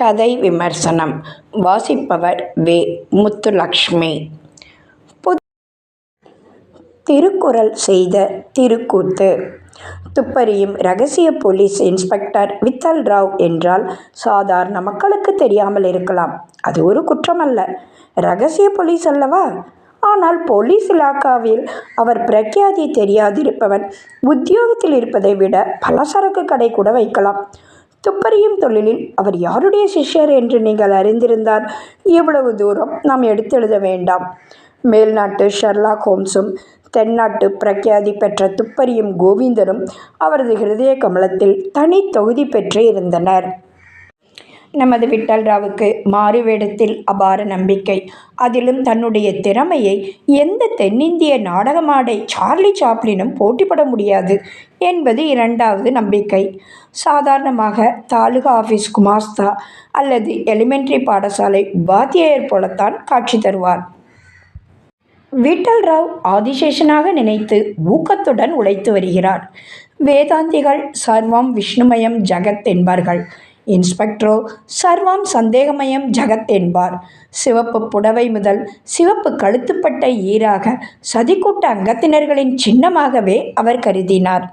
கதை விமர்சனம். வாசிப்பவர் வே. முத்துலக்ஷ்மி. திருக்குறள் செய்த திருக்கூத்து. துப்பறியும் இரகசிய போலீஸ் இன்ஸ்பெக்டர் வித்தல் ராவ் என்றால் சாதாரண மக்களுக்கு தெரியாமல் இருக்கலாம். அது ஒரு குற்றமல்ல. இரகசிய போலீஸ் அல்லவா? ஆனால் போலீஸ் இலாக்காவில் அவர் பிரக்யாதி தெரியாதிருப்பவன் உத்தியோகத்தில் இருப்பதை விட பலசரக்கு கடை கூட வைக்கலாம். துப்பறியும் தொழிலில் அவர் யாருடைய சிஷ்யர் என்று நீங்கள் அறிந்திருந்தால் இவ்வளவு தூரம் நாம் எடுத்தெழுத வேண்டாம். மேல்நாட்டு ஷெர்லாக் ஹோம்ஸும் தென்னாட்டு பிரக்யாதி பெற்ற துப்பறியும் கோவிந்தனும் அவரது ஹிருதய கமலத்தில் தனி தொகுதி பெற்று இருந்தனர். நமது விட்டல் ராவுக்கு மாறு வேடத்தில் அபார நம்பிக்கை. அதிலும் தன்னுடைய திறமையை எந்த தென்னிந்திய நாடகமாடை சார்லி சாப்ளினும் போட்டிப்பட முடியாது என்பது இரண்டாவது நம்பிக்கை. சாதாரணமாக தாலுகா ஆஃபீஸ் குமாஸ்தா அல்லது எலிமெண்டரி பாடசாலை உபாத்தியாயர் போலத்தான் காட்சி தருவார். விட்டல் ராவ் ஆதிசேஷனாக நினைத்து ஊக்கத்துடன் உழைத்து வருகிறார். வேதாந்திகள் சர்வம் விஷ்ணுமயம் ஜகத் என்பார்கள். இன்ஸ்பெக்டரோ சர்வம் சந்தேகமயம் ஜகத் என்பார். சிவப்பு புடவை முதல் சிவப்பு கழுத்துப்பட்ட ஈராக சதிக்கூட்ட அங்கத்தினர்களின் சின்னமாகவே அவர் கருதினார்.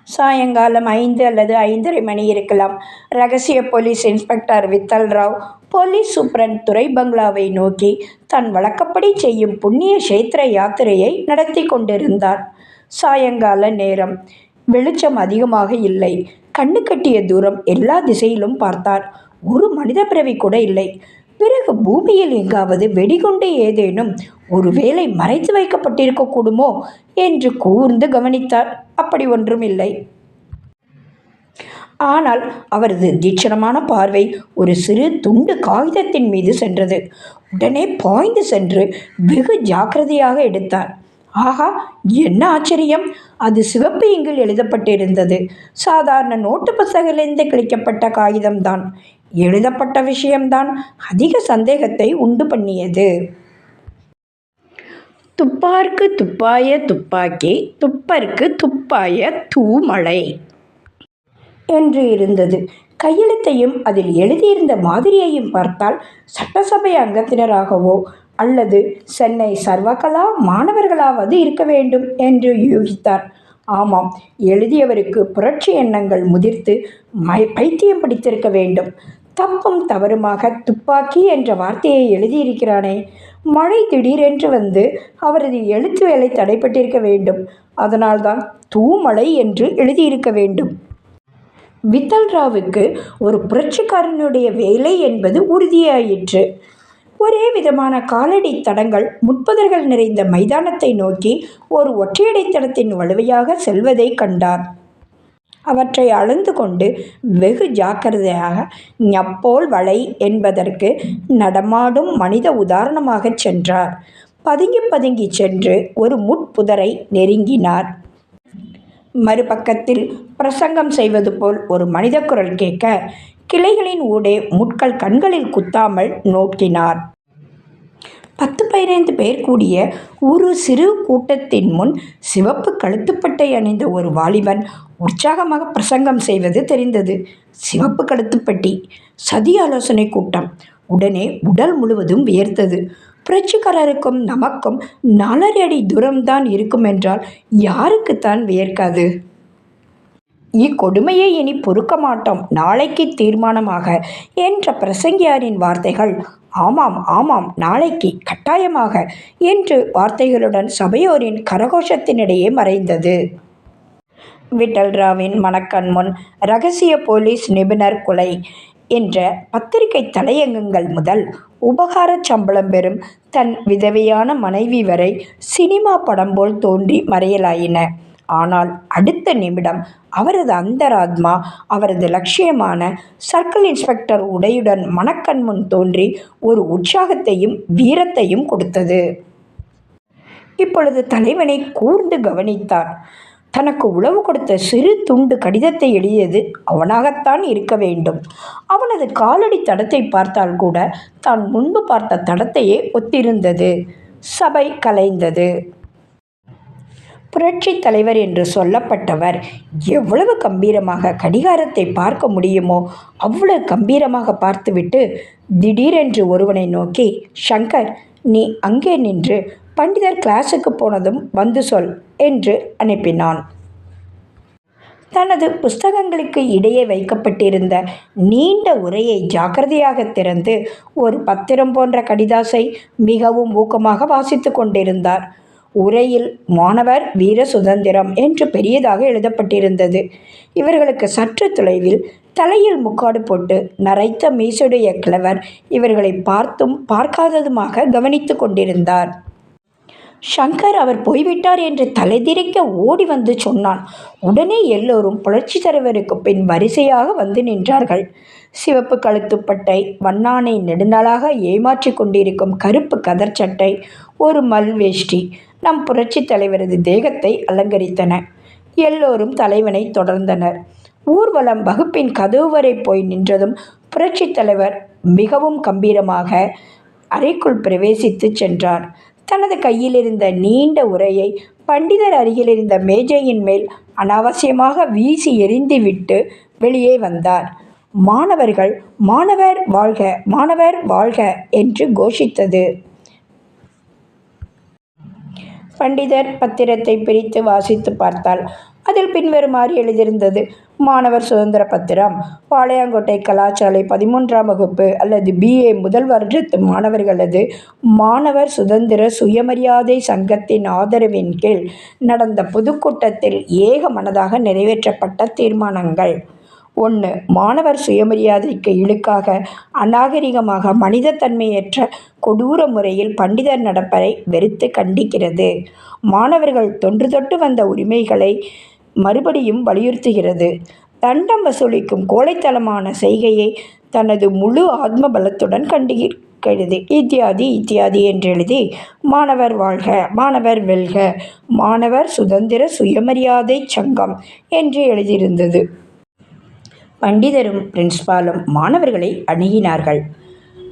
சாயங்காலம் 5 அல்லது 5:30 மணி இருக்கலாம். இரகசிய police inspector Vithal Rao police superintendent துரை பங்களாவை நோக்கி தன் வழக்கப்படி செய்யும் புண்ணிய கஷேத்திர யாத்திரையை நடத்தி கொண்டிருந்தார். சாயங்கால நேரம். வெளிச்சம் அதிகமாக இல்லை. கண்ணு கட்டிய தூரம் எல்லா திசையிலும் பார்த்தார். ஒரு மனித பிறவி கூட இல்லை. பிறகு பூமியில் எங்காவது வெடிகுண்டு ஏதேனும் ஒருவேளை மறைத்து வைக்கப்பட்டிருக்க கூடுமோ என்று கூர்ந்து கவனித்தார். அப்படி ஒன்றும் இல்லை. ஆனால் அவரது தீட்சணமான பார்வை ஒரு சிறு துண்டு காகிதத்தின் மீது சென்றது. உடனே பாய்ந்து சென்று வெகு ஜாக்கிரதையாக எடுத்தார். ஆஹா, என்ன ஆச்சரியம்! அது சிவப்பு இங்கில் எழுதப்பட்டிருந்தது. சாதாரண நோட்டு புத்தகத்திலிருந்து கிழிக்கப்பட்ட காகிதம்தான். எழுதப்பட்ட விஷயம்தான் அதிக சந்தேகத்தை உண்டு பண்ணியது. துப்பார்க்கு துப்பாய துப்பாக்கி, துப்பர்க்கு துப்பாய தூமழை என்று இருந்தது. கையெழுத்தையும் அதில் எழுதியிருந்த மாதிரியையும் பார்த்தால் சட்டசபை அங்கத்தினராகவோ அல்லது சென்னை சர்வகலா மாணவர்களாவது இருக்க வேண்டும் என்று யூகித்தார். ஆமாம், எழுதியவருக்கு புரட்சி எண்ணங்கள் முதிர்த்து பைத்தியம் பிடித்திருக்க வேண்டும். தப்பும் தவறுமாக துப்பாக்கி என்ற வார்த்தையை எழுதியிருக்கிறானே. மழை திடீரென்று வந்து அவரது எழுத்து வேலை தடைப்பட்டிருக்க வேண்டும். அதனால்தான் தூமழை என்று எழுதியிருக்க வேண்டும். வித்தல் ராவுக்கு ஒரு புரட்சிக்காரனுடைய வேலை என்பது உறுதியாயிற்று. ஒரே விதமான காலடி தடங்கள் முட்புதர்கள் நிறைந்த மைதானத்தை நோக்கி ஒரு ஒற்றையடை தடத்தின் வலுவையாக செல்வதை கண்டார். அவற்றை அளந்து கொண்டு வெகு ஜாக்கிரதையாக ஞப்போல் வளை என்பதற்கு நடமாடும் மனித உதாரணமாக சென்றார். பதுங்கி பதுங்கி சென்று ஒரு முட்புதரை நெருங்கினார். மறுபக்கத்தில் பிரசங்கம் செய்வது போல் ஒரு மனித குரல் கேட்க கிளைகளின் ஊடே முட்கள் கண்களில் குத்தாமல் நோக்கினார். 10-15 பேர் கூடிய ஒரு சிறு கூட்டத்தின் முன் சிவப்பு கழுத்துப்பட்டை அணிந்த ஒரு வாலிபன் உற்சாகமாக பிரசங்கம் செய்வது தெரிந்தது. சிவப்பு கழுத்துப்பட்டி, சதி ஆலோசனை கூட்டம். உடனே உடல் முழுவதும் வியர்த்தது. புரட்சிக்காரருக்கும் நமக்கும் 4 அடி தூரம்தான் இருக்கும் என்றால் யாருக்குத்தான் வியர்க்காது? இக்கொடுமையை இனி பொறுக்க மாட்டோம், நாளைக்கு தீர்மானமாக என்ற பிரசங்கியாரின் வார்த்தைகள் ஆமாம் ஆமாம், நாளைக்கு கட்டாயமாக என்று வார்த்தைகளுடன் சபையோரின் கரகோஷத்தினிடையே மறைந்தது. விட்டல் ராவின் மனக்கண் முன் இரகசிய போலீஸ் நிபுணர் கொலை என்ற பத்திரிகை தலையங்கங்கள் முதல் உபகார சம்பளம் பெறும் தன் விதவையான மனைவி வரை சினிமா படம் போல் தோன்றி மறையலாயின. ஆனால் அடுத்த நிமிடம் அவரது அந்தராத்மா அவரது லட்சியமான சர்க்கிள் இன்ஸ்பெக்டர் உடையுடன் மனக்கண் முன் தோன்றி ஒரு உற்சாகத்தையும் வீரத்தையும் கொடுத்தது. இப்பொழுது தலைவனை கூர்ந்து கவனித்தார். தனக்கு உளவு கொடுத்த சிறு துண்டு கடிதத்தை எழுதியது அவனாகத்தான் இருக்க வேண்டும். அவனது காலடி தடத்தை பார்த்தால் கூட தான் முன்பு பார்த்த தடத்தையே ஒத்திருந்தது. சபை கலைந்தது. புரட்சித் தலைவர் என்று சொல்லப்பட்டவர் எவ்வளவு கம்பீரமாக கடிகாரத்தை பார்க்க முடியுமோ அவ்வளவு கம்பீரமாக பார்த்துவிட்டு திடீரென்று ஒருவனை நோக்கி, ஷங்கர், நீ அங்கே நின்று பண்டிதர் கிளாஸுக்கு போனதும் வந்து சொல் என்று அனுப்பினான். தனது புஸ்தகங்களுக்கு இடையே வைக்கப்பட்டிருந்த நீண்ட உரையை ஜாக்கிரதையாக திறந்து ஒரு பத்திரம் போன்ற கடிதாசை மிகவும் ஊக்கமாக வாசித்து கொண்டிருந்தார். உரையில் மாணவர் வீர சுதந்திரம் என்று பெரியதாக எழுதப்பட்டிருந்தது. இவர்களுக்கு சற்று தொலைவில் தலையில் முக்காடு போட்டு நரைத்த மீசுடைய கிழவர் இவர்களை பார்த்தும் பார்க்காததுமாக கவனித்து கொண்டிருந்தார். ஷங்கர் அவர் போய்விட்டார் என்று தலைதிரிக்க ஓடி வந்து சொன்னான். உடனே எல்லோரும் புரட்சி தலைவருக்கு பின் வரிசையாக வந்து நின்றார்கள். சிவப்பு கழுத்துப்பட்டை, வண்ணானை நெடுநாளாக ஏமாற்றி கொண்டிருக்கும் கருப்பு கதர் சட்டை, ஒரு மல்வேஷ்டி நம் புரட்சி தலைவரது தேகத்தை அலங்கரித்தன. எல்லோரும் தலைவனை தொடர்ந்தனர். ஊர்வலம் வகுப்பின் கதவு வரை போய் நின்றதும் புரட்சி தலைவர் மிகவும் கம்பீரமாக அறைக்குள் பிரவேசித்து சென்றார். தனது கையிலிருந்த நீண்ட உரையை பண்டிதர் அருகிலிருந்த மேஜையின் மேல் அனாவசியமாக வீசி எறிந்துவிட்டு வெளியே வந்தார். மாணவர்கள் மாணவர் வாழ்க, மாணவர் வாழ்க என்று கோஷித்தது. பண்டிதர் பத்திரத்தை பிரித்து வாசித்து பார்த்தால் அதில் பின்வருமாறு எழுதியிருந்தது. மாணவர் சுதந்திர பத்திரம். பாளையங்கோட்டை கலாசாலை 13ஆம் வகுப்பு அல்லது BA முதல் வருடத்து மாணவர்களது மாணவர் சுதந்திர சுயமரியாதை சங்கத்தின் ஆதரவின் கீழ் நடந்த பொதுக்கூட்டத்தில் ஏகமனதாக நிறைவேற்றப்பட்ட தீர்மானங்கள். 1. மாணவர் சுயமரியாதைக்கு இழுக்காக அநாகரிகமாக மனிதத்தன்மையற்ற கொடூர முறையில் பண்டிதர் நடப்பதை வெறுத்து கண்டிக்கிறது. மாணவர்கள் தொன்று தொட்டு வந்த உரிமைகளை மறுபடியும் வலியுறுத்துகிறது. தண்டம் வசூலிக்கும் கோழைத்தனமான செய்கையை தனது முழு ஆத்ம பலத்துடன் கண்டிக்கிறது. இத்தியாதி இத்தியாதி என்றெழுதி மாணவர் வாழ்க, மாணவர் வெல்க, மாணவர் சுதந்திர சுயமரியாதை சங்கம் என்று எழுதியிருந்தது. பண்டிதரும் பிரின்ஸ்பாலும் மாணவர்களை அணுகினார்கள்.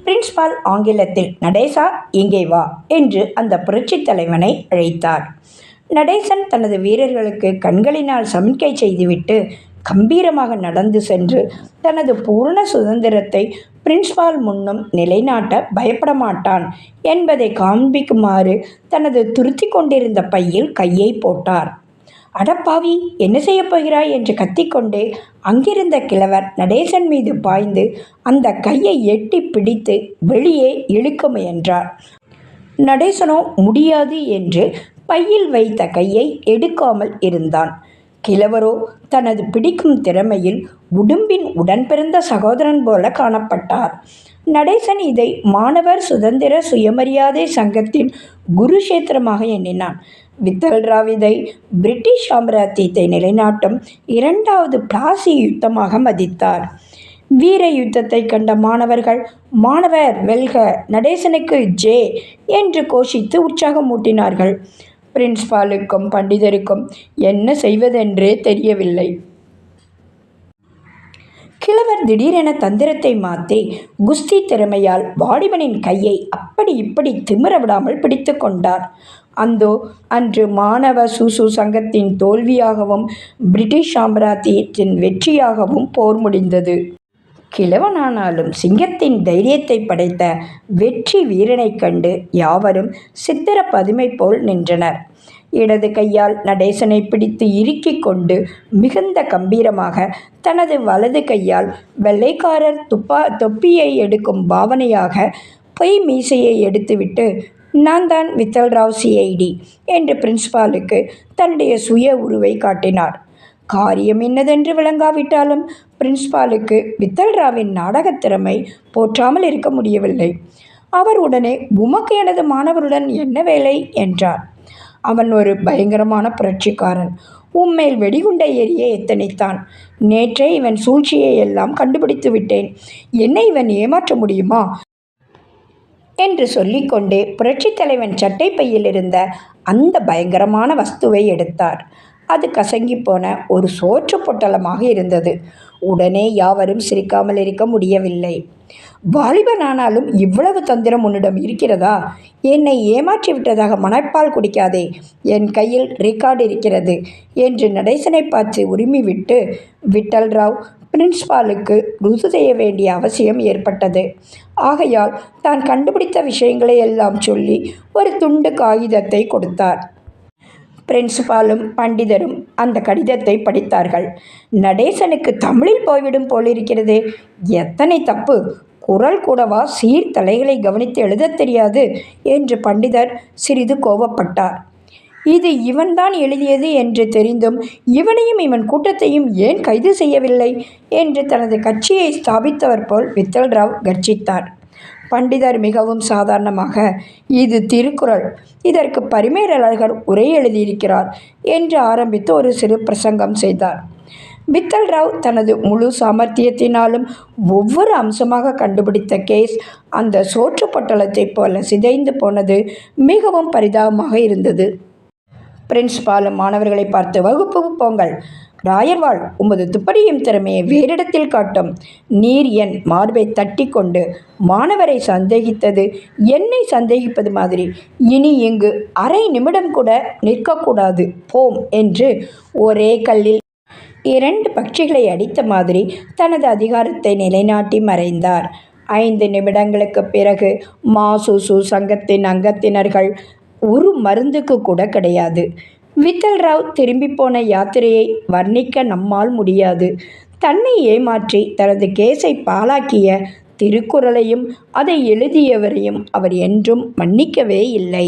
பிரின்ஸ்பால் ஆங்கிலத்தில், நடேசா, இங்கே வா என்று அந்த புரட்சித் தலைவனை அழைத்தார். நடேசன் தனது வீரர்களுக்கு கண்களினால் சமிக்கை செய்துவிட்டு கம்பீரமாக நடந்து சென்று தனது பூர்ண சுதந்திரத்தை பிரின்ஸ்பால் முன்னும் நிலைநாட்ட பயப்பட மாட்டான் என்பதை காண்பிக்குமாறு தனது துருத்தி கொண்டிருந்த பையில் கையை போட்டார். அடப்பாவி, என்ன செய்யப் போகிறாய் என்று கத்திக்கொண்டே அங்கிருந்த கிழவர் நடேசன் மீது பாய்ந்து அந்த கையை எட்டி பிடித்து வெளியே இழுக்க முயன்றார். நடேசனோ முடியாது என்று பையில் வைத்த கையை எடுக்காமல் இருந்தான். கிழவரோ தனது பிடிக்கும் திறமையில் உடும்பின் உடன்பிறந்த சகோதரன் போல காணப்பட்டார். நடேசன் இதை மாணவர் சுதந்திர சுயமரியாதை சங்கத்தின் குருஷேத்திரமாக எண்ணினான். வித்தல்ராவ் இதை பிரிட்டிஷ் சாம்ராஜ்யத்தை நிலைநாட்டும் 2வது பிளாசி யுத்தமாக மதித்தார். வீர யுத்தத்தை கண்ட மாணவர்கள் மாணவர் வெல்க, நடேசனுக்கு ஜே என்று கோஷித்து உற்சாகமூட்டினார்கள். பிரின்ஸ்பாலுக்கும் பண்டிதருக்கும் என்ன செய்வதென்றே தெரியவில்லை. கிழவர் திடீரென தந்திரத்தை மாற்றி குஸ்தி திறமையால் வாலிபனின் கையை அப்படி இப்படி திமிர விடாமல் பிடித்து கொண்டார். அந்தோ அன்று மாணவ சூசு சங்கத்தின் தோல்வியாகவும் பிரிட்டிஷ் சாம்ராஜ்யத்தின் வெற்றியாகவும் போர் முடிந்தது. கிழவனானாலும் சிங்கத்தின் தைரியத்தை படைத்த வெற்றி வீரனைக் கண்டு யாவரும் சித்திர பதுமை போல் நின்றனர். இடது கையால் நடேசனை பிடித்து இறுக்கிக் கொண்டு மிகுந்த கம்பீரமாக தனது வலது கையால் வெள்ளைக்காரர் தொப்பியை எடுக்கும் பாவனையாக பொய் மீசையை எடுத்துவிட்டு, நான் தான் வித்தல்ராவ் CID என்று பிரின்ஸ்பாலுக்கு தன்னுடைய சுய உருவை காட்டினார். காரியம் என்னதென்று விளங்காவிட்டாலும் பிரின்ஸ்பாலுக்கு வித்தல்ராவின் நாடகத் திறமை போற்றாமல் இருக்க முடியவில்லை. அவர் உடனே, உமக்கு எனது மாணவருடன் என்ன வேலை என்றார். அவன் ஒரு பயங்கரமான புரட்சிக்காரன். உம்மேல் வெடிகுண்டை எறிய எத்தனித்தான். நேற்றே இவன் சூழ்ச்சியை எல்லாம் கண்டுபிடித்து விட்டேன். என்னை இவன் ஏமாற்ற முடியுமா என்று சொல்லிக்கொண்டே புரட்சித் தலைவன் சட்டை பையில் இருந்த அந்த பயங்கரமான வஸ்துவை எடுத்தார். அது கசங்கி போன ஒரு சோற்று பொட்டலமாக இருந்தது. உடனே யாவரும் சிரிக்காமல் இருக்க முடியவில்லை. வாலிபனானாலும் இவ்வளவு தந்திரம் உன்னிடம் இருக்கிறதா? என்னை ஏமாற்றி விட்டதாக மணப்பால் குடிக்காதே, என் கையில் ரெக்கார்டு இருக்கிறது என்று நடேசனை பார்த்து உரிமிவிட்டு விட்டல்ராவ் பிரின்ஸ்பாலுக்கு ருஜு செய்ய வேண்டிய அவசியம் ஏற்பட்டது. ஆகையால் தான் கண்டுபிடித்த விஷயங்களை எல்லாம் சொல்லி ஒரு துண்டு காகிதத்தை கொடுத்தார். பிரின்சிபாலும் பண்டிதரும் அந்த கடிதத்தை படித்தார்கள். நடேசனுக்கு தமிழில் போய்விடும் போலிருக்கிறது. எத்தனை தப்பு! குரல் கூடவா சீர்தலைகளை கவனித்து எழுதத் தெரியாது என்று பண்டிதர் சிறிது கோபப்பட்டார். இது இவன்தான் எழுதியது என்று தெரிந்தும் இவனையும் இவன் கூட்டத்தையும் ஏன் கைது செய்யவில்லை என்று தனது கட்சியை ஸ்தாபித்தவர் போல் வித்தல்ராவ் கர்ஜித்தார். பண்டிதர் மிகவும் சாதாரணமாக, இது திருக்குறள், இதற்கு பரிமேலழகர் உரை எழுதியிருக்கிறார் என்று ஆரம்பித்து ஒரு சிறு பிரசங்கம் செய்தார். வித்தல்ராவ் தனது முழு சாமர்த்தியத்தினாலும் ஒவ்வொரு அம்சமாக கண்டுபிடித்த கேஸ் அந்த சோற்று பொட்டலத்தைப் போல சிதைந்து போனது மிகவும் பரிதாபமாக இருந்தது. பிரின்ஸ்பாலும் மாணவர்களை பார்த்து, வகுப்புக்கு போங்கள். ராயர்வாள், உமது துப்பறியும் திறமையை வேறிடத்தில் காட்டும். நீர் என் மார்பை தட்டி கொண்டு மாணவரை சந்தேகித்தது என்னை சந்தேகிப்பது மாதிரி இனி இங்கு அரை நிமிடம் கூட நிற்கக்கூடாது, போம் என்று ஒரே கல்லில் 2 பட்சிகளை அடித்த மாதிரி தனது அதிகாரத்தை நிலைநாட்டி மறைந்தார். 5 நிமிடங்களுக்கு பிறகு மாசூசு சங்கத்தின் அங்கத்தினர்கள் ஒரு மருந்துக்கு கூட கிடையாது. வித்தல்ராவ் திரும்பி போன யாத்திரையை வர்ணிக்க நம்மால் முடியாது. தன்னை ஏமாற்றி தனது கேஸை பாழாக்கிய திருக்குறளையும் அதை எழுதியவரையும் அவர் என்றும் மன்னிக்கவே இல்லை.